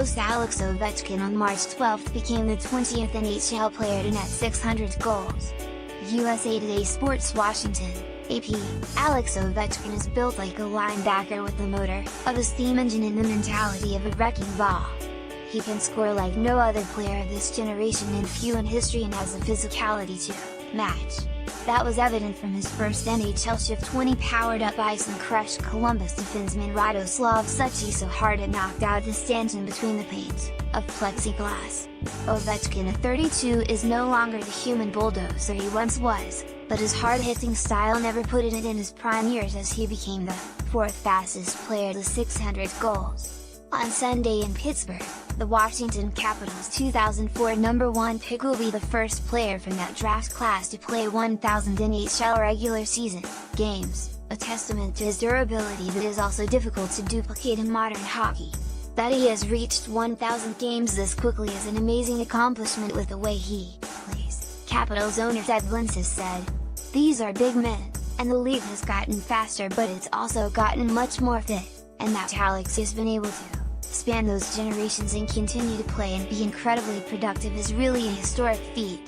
host Alex Ovechkin on March 12 became the 20th NHL player to net 600 goals. USA Today Sports Washington, AP, Alex Ovechkin is built like a linebacker with the motor of a steam engine and the mentality of a wrecking ball. He can score like no other player of this generation and few in history, and has the physicality to match. That was evident from his first NHL shift when he powered up ice and crushed Columbus defenseman Radoslav Suchy so hard it knocked out the stanchion between the panes of plexiglass. Ovechkin at 32 is no longer the human bulldozer he once was, but his hard-hitting style never put it in his prime years as he became the fourth fastest player to 600 goals. On Sunday in Pittsburgh, the Washington Capitals' 2004 number 1 pick will be the first player from that draft class to play 1,000 NHL regular season games, a testament to his durability that is also difficult to duplicate in modern hockey. That he has reached 1,000 games this quickly is an amazing accomplishment with the way he plays, Capitals owner Ted Lincecum said. These are big men, and the league has gotten faster, but it's also gotten much more fit, and that Alex has been able to span those generations and continue to play and be incredibly productive is really a historic feat.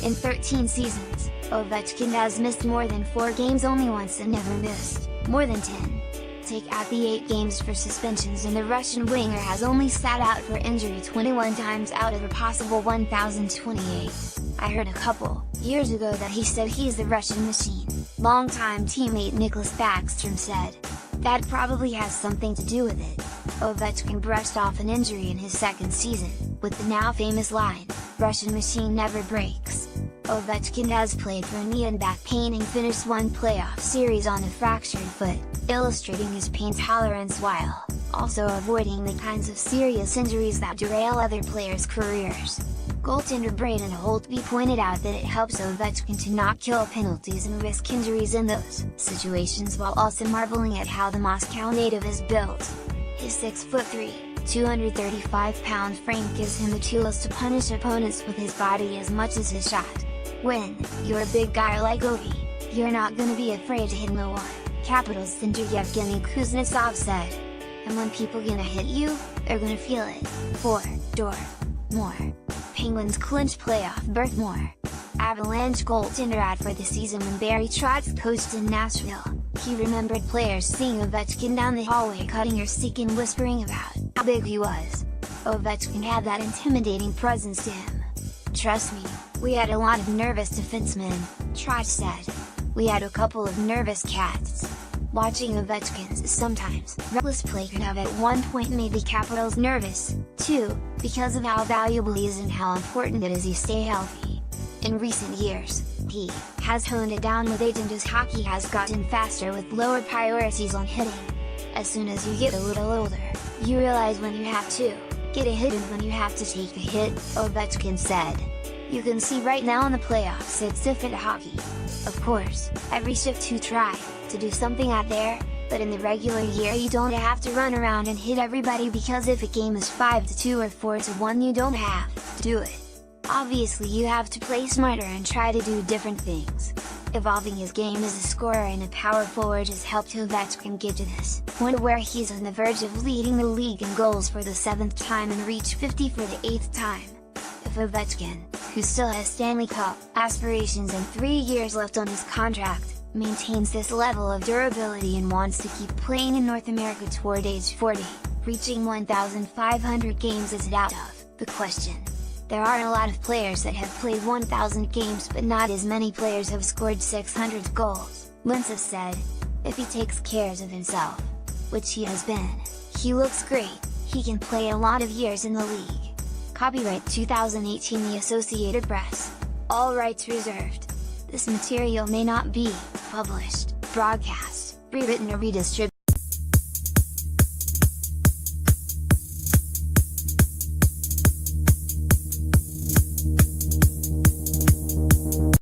In 13 seasons, Ovechkin has missed more than 4 games only once and never missed more than 10. Take out the 8 games for suspensions, and the Russian winger has only sat out for injury 21 times out of a possible 1,028. I heard a couple years ago that he said he's the Russian machine, longtime teammate Nicholas Backstrom said. That probably has something to do with it. Ovechkin brushed off an injury in his second season, with the now famous line, "Russian machine never breaks." Ovechkin has played for knee and back pain and finished one playoff series on a fractured foot, illustrating his pain tolerance while also avoiding the kinds of serious injuries that derail other players' careers. Goaltender Braden Holtby pointed out that it helps Ovechkin to not kill penalties and risk injuries in those situations, while also marveling at how the Moscow native is built. His 6'3", 235-pound frame gives him the tools to punish opponents with his body as much as his shot. When you're a big guy like Ovi, you're not gonna be afraid to hit no one, Capitals center Yevgeny Kuznetsov said. And when people gonna hit you, they're gonna feel it. 4. More. Penguins clinch playoff berth. More. Avalanche goaltender out for the season when Barry Trotz coached in Nashville. He remembered players seeing Ovechkin down the hallway cutting or stick and whispering about how big he was. Ovechkin had that intimidating presence to him. "Trust me, we had a lot of nervous defensemen," Trotz said. "We had a couple of nervous cats." Watching Ovechkin's sometimes reckless play could have at one point made the Capitals nervous, too, because of how valuable he is and how important it is he stay healthy. In recent years, he has honed it down with age, and his hockey has gotten faster with lower priorities on hitting. As soon as you get a little older, you realize when you have to get a hit and when you have to take the hit, Ovechkin said. You can see right now in the playoffs it's different hockey. Of course, every shift you try to do something out there, but in the regular year you don't have to run around and hit everybody, because if a game is 5-2 or 4-1 you don't have to do it. Obviously you have to play smarter and try to do different things. Evolving his game as a scorer and a power forward has helped Ovechkin get to this point where he's on the verge of leading the league in goals for the 7th time and reach 50 for the 8th time. If Ovechkin, who still has Stanley Cup aspirations and 3 years left on his contract, maintains this level of durability and wants to keep playing in North America toward age 40, reaching 1,500 games is out of the question. There are a lot of players that have played 1,000 games, but not as many players have scored 600 goals, Lincecum said. If he takes care of himself, which he has been, he looks great. He can play a lot of years in the league. Copyright 2018 The Associated Press. All rights reserved. This material may not be published, broadcast, rewritten or redistributed.